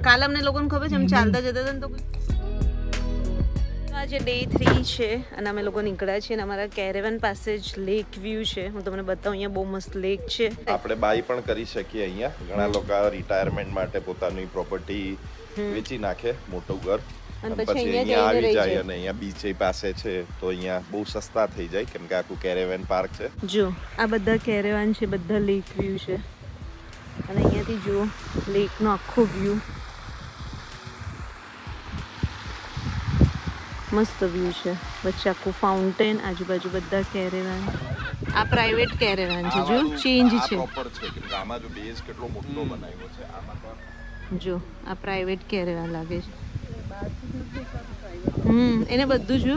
કાલે અમને લોકોને ખબર છે, અમે ચાલતા જતા હતા ને તો આજે ડે 3 છે અને અમે લોકો નીકળ્યા છીએ અને અમારા કેરેવન પાસે જ લેક વ્યૂ છે. હું તમને બતાવું, અહીંયા બહુ મસ્ત લેક છે. આપણે બાય પણ કરી શકીએ. અહીંયા ઘણા લોકો રિટાયરમેન્ટ માટે પોતાની પ્રોપર્ટી વેચી નાખે, મોટું ઘર, અને પછી અહીંયા આવી જાય અને અહીંયા બીચ પાસે છે તો અહીંયા બહુ સસ્તા થઈ જાય, કેમ કે આખું કેરેવન પાર્ક છે. જો આ બધા કેરેવન છે, બધા લેક વ્યૂ છે અને અહીંયાથી જુઓ લેકનો આખો વ્યૂ, મસ્ત વ્યૂ છે. વચ્ચે આખું ફાઉન્ટેન, આજુબાજુ બધા કેરેવન. આ પ્રાઇવેટ કેરેવન છે, જો ચેન્જ છે. આમાં જો બેઝ કેટલો મોટો બનાવ્યો છે આમાં તો. જો આ પ્રાઇવેટ કેરેવન લાગે છે. એને બધું જો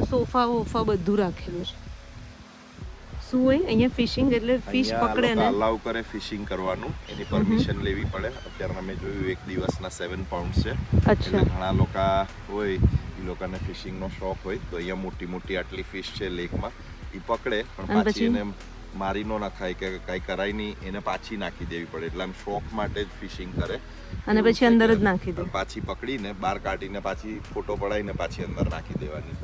સોફા વોફા બધું રાખેલું છે. શું હોય અહીંયા ફિશિંગ, એટલે ફિશ પકડે ને અલાઉ કરે ફિશિંગ કરવાનું, એની પરમિશન લેવી પડે. અત્યારે અમે જોયું એક દિવસના 7 પાઉન્ડ છે. એટલે ઘણા લોકો હોય એ લોકોને ફિશિંગનો શોખ હોય તો અહીંયા મોટી મોટી આટલી ફિશ છે લેકમાં, એ પકડે પણ પાછી એને મારી નો નખાય કે કઈ કરાય નહીં, એને પાછી નાખી દેવી પડે. એટલે આમ શોખ માટે જ ફિશિંગ કરે અને પછી અંદર જ નાખી દે. પાછી પકડીને બહાર કાઢીને પાછી ફોટો પડાવીને પાછી અંદર નાખી દેવાની.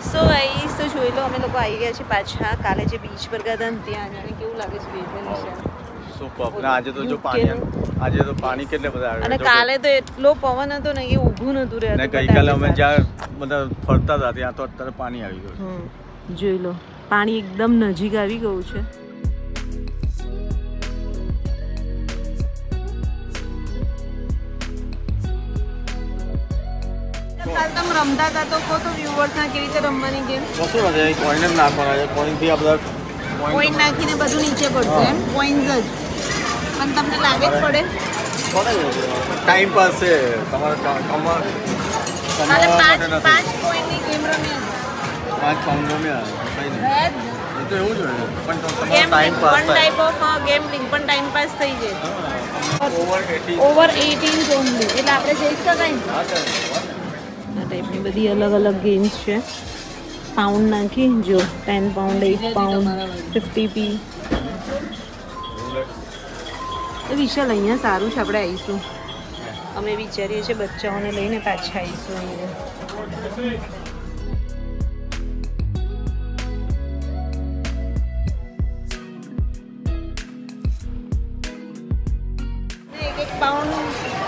સો ગાઈસ, તો જોઈ લો અમે લોકો આવી ગયા છે પાછા. કાલે જે બીચ પર ગયા હતા ને ત્યાં જાણે કેવું લાગે છે સુપર. આજે તો જો આજે તો પાણી કેટલે બધા આવે, અને કાલે તો એટલો પવન હતો ને કે ઊભું નતું રહેતું. અને ગઈકાલે અમે જ્યાં બધા ફરતા હતા ત્યાં તો અત્યારે પાણી આવી ગયું. જોઈ લો, પાણી એકદમ નજીક આવી ગયું છે. તમે રમતા હતા તો કહો તો વ્યુઅર્સના કેવી રીતે રમવાની ગેમ? કશું નથી, કોઈન જ નાખવાના છે. કોઈનથી આ બધા કોઈન નાખીને બધું નીચે પડશે એમ, કોઈન્સ જ. પણ તમને લાગે જ પડે ટાઈમ પાસ છે તમારે. કાલે 5 કોઈનની ગેમ રમ્યા, 5 પાઉન્ડ રમ્યા. કઈ નહીં, એ તો એવું જ હોય. પણ તમારો time pass one type of gambling, પણ ટાઈમ પાસ થઈ જાય. ઓવર 18 ઓનલી, એટલે આપણે જઈ શકાય ને. આ ટાઈપની બધી અલગ અલગ ગેમ્સ છે. પાઉન્ડ નાખી જો 10 પાઉન્ડ, 8 પાઉન્ડ, 50p. એ વિશાલ અહીંયા સારું છે, આપણે આવીશું. અમે વિચારીએ છીએ બચ્ચાઓને લઈને પાછા આવીશું અહીંયા. એક પાઉન્ડ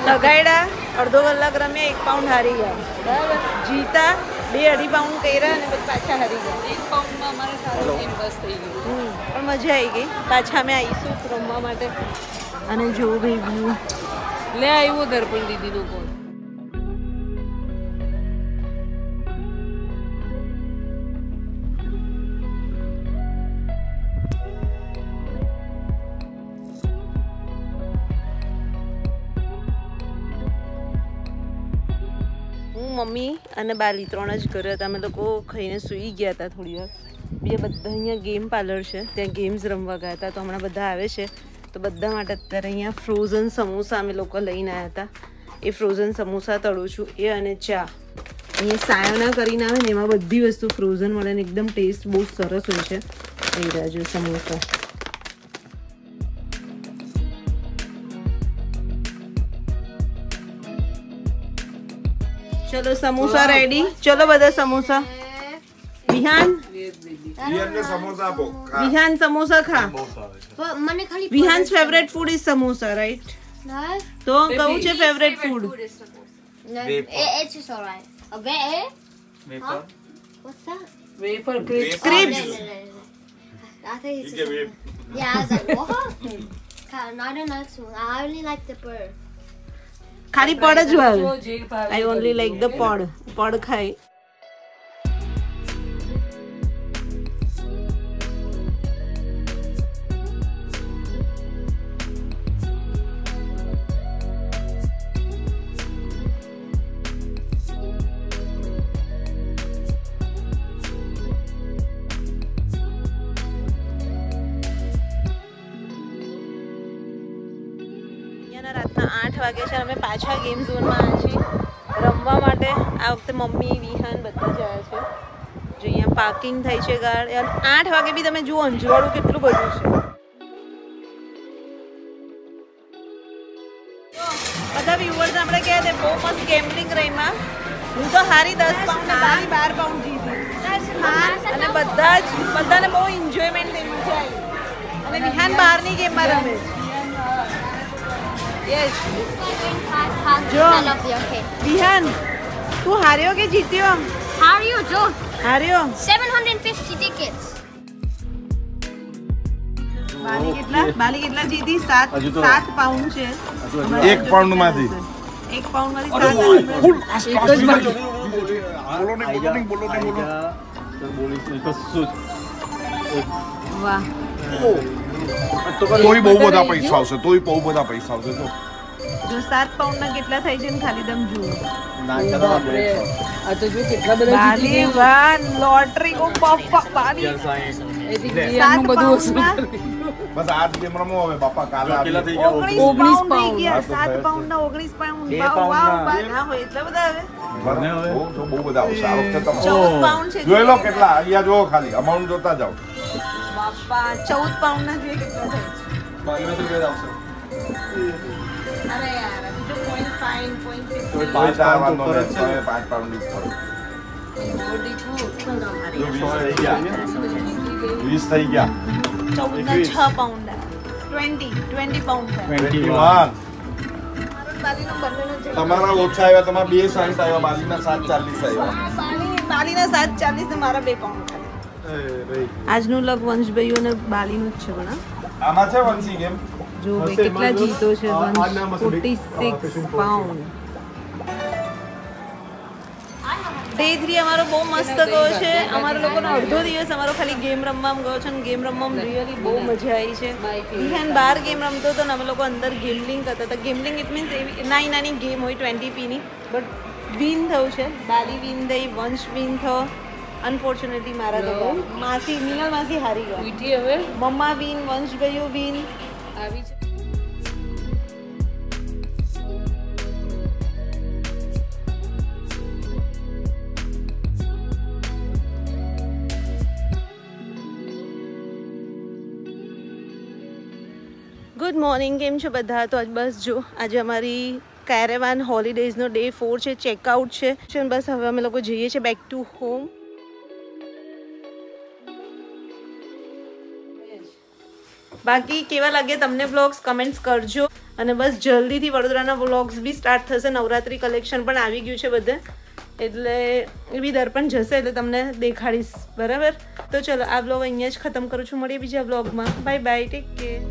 લગાડ્યા, અડધો કલાક રમ્યા, 1 પાઉન્ડ હારી ગયા. બરાબર, જીતા 2-2.5 પાઉન્ડ કર્યા અને પછી પાછા હારી ગયા. 1 પાઉન્ડમાં અમારે સારું ટાઈમ પાસ થઈ ગયું. પણ મજા આવી ગઈ. પાછા અમે આવીશું રમવા માટે. અને જો ભાઈ વ્યૂ લે આવ્યો દર્પણ દીદીનો કોણ. મમ્મી અને બાલી 3 જ ઘરે હતા. અમે લોકો ખાઈને સૂઈ ગયા હતા થોડી વાર. બીજા બધા અહીંયા ગેમ પાર્લર છે, ત્યાં ગેમ્સ રમવા ગયા હતા. તો હમણાં બધા આવે છે તો બધા માટે અત્યારે અહીંયા ફ્રોઝન સમોસા અમે લોકો લઈને આવ્યા હતા. એ ફ્રોઝન સમોસા તળું છું, એ અને ચા. અહીંયા સાયોના કરીને આવે ને એમાં બધી વસ્તુ ફ્રોઝન મળે ને એકદમ ટેસ્ટ બહુ સરસ હોય છે. એ રાજુ સમોસા. ચલો સમોસા રેડી. ચલો બધા સમોસા. વિહાન વિહાન સમોસા ખા. Vihaan's favourite food is samosa, right? તો કયું છે favourite food? It's just alright. A wafer? Huh? What's that? Wafer crisps. I think it's just yeah, I was like, what? Not the next one. I only like the bird. ખાલી પડ જ ભાવે. I only like the પડ. પડ ખાય. અહીંયાના રાતના 8 વાગે છે. અમે પાછા ગેમ ઝોનમાં આવ્યા છીએ રમવા માટે. આ વખતે મમ્મી વિહાન બધા જ આવ્યા છે. જો અહીંયા પાર્કિંગ થઈ છે ગાડી. 8 વાગે બી તમે જુઓ અંજવાળું કેટલું બધું છે. બધા વ્યુઅર્સ આપણે કહે છે બહુ મસ્ત ગેમ્બલિંગ રહીમાં. હું તો હારી 10 પાઉન્ડ ને 12 પાઉન્ડ જીતી. અને બધાને બહુ એન્જોયમેન્ટ થઈ મજા આવી. અને વિહાન બહારની ગેમમાં રમે છે. યસ જો વિહાન તું હાર્યો કે જીત્યો? હાર્યો જો. હાર્યો. 750 tickets. બાલી કેટલા જીતી? 7 પાઉન્ડ છે. 1 પાઉન્ડ માંથી 1 પાઉન્ડ માંથી 7. વાહ. તોય બહુ બધા પૈસા આવશે. જો 7 પાઉન્ડ ના કેટલા થાય છે ને ખાલી તમે જુઓ. આ તો જો કેટલા બધા બાલી વાહ લોટરી કો પપ્પા બાલી 7 બધું બસ આ ગેમ રમો હવે બાપા. કાલે કેટલા થઈ ગયા? 19 પાઉન્ડ થઈ ગયા. 7 પાઉન્ડ ના 19 પાઉન્ડ. વાવ ના હોય એટલા બધા હવે. બહુ બધા આવશે આ વખતે. 14 પાઉન્ડ છે. જોઈ લો કેટલા. અહીંયા જો ખાલી અમાઉન્ટ જોતા જાઓ. બાપા 14 પાઉન્ડ ના જોઈએ કેટલા થાય છે. અરે યાર બીજો પોઈન્ટ ફાઇન પોઈન્ટ 5 પાઉન્ડ ઉપર 20 થઈ ગયા. 14 ના 6 પાઉન્ડ 20 પાઉન્ડ થાય. 21 તમારા ઓછા આવ્યા. તમારા 2.60 આવ્યા. બાલીના 7.40 આવ્યા. બાલીના 7.40 ને મારા 2 પાઉન્ડ થાય. આજનું લગ વંશભાઈઓ અને બાલીનું જ છે. પણ આમાં છે વંશી ગેમ. જો ભાઈ કેટલા જીતો છે. 46 પાઉન્ડ. ડે 3 અમારો બહુ મસ્ત ગયો છે. અમારા લોકોનો અડધો દિવસ અમારો ખાલી ગેમ રમવામાં ગયો છે. અને ગેમ રમવામાં રિયલી બહુ મજા આવી છે. વિહાન બહાર ગેમ રમતો હતો ને અમે લોકો અંદર ગેમલિંગ કરતા હતા. ગેમલિંગ ઇટ મીન્સ એવી નાની ગેમ હોય 20p ની. બટ વિન થયું છે. બાલી વિન થઈ, વંશ વિન થયો. અનફોર્ચ્યુનેટલી મારા તો માસી મિનલ માસી હારી ગયા. હવે મમ્મા વિન, વંશભાઈઓ વિન આવી છે. Good morning. કેમ છો બધા? તો આજ બસ જો આજે અમારી કેરેવાન હોલિડેઝનો ડે 4 છે. ચેકઆઉટ છે. બસ હવે અમે લોકો જઈએ છીએ બેક ટુ હોમ. બાકી કેવા લાગે તમને વ્લોગ્સ કમેન્ટ્સ કરજો. અને બસ જલ્દીથી વડોદરાના વ્લોગ્સ બી સ્ટાર્ટ થશે. નવરાત્રી કલેક્શન પણ આવી ગયું છે બધે. એટલે એ બી દર્પણ જશે એટલે તમને દેખાડીશ. બરાબર? તો ચલો આ વ્લોગ અહીંયા જ ખતમ કરું છું. મળીએ બીજા વ્લોગમાં. Bye bye. Take care.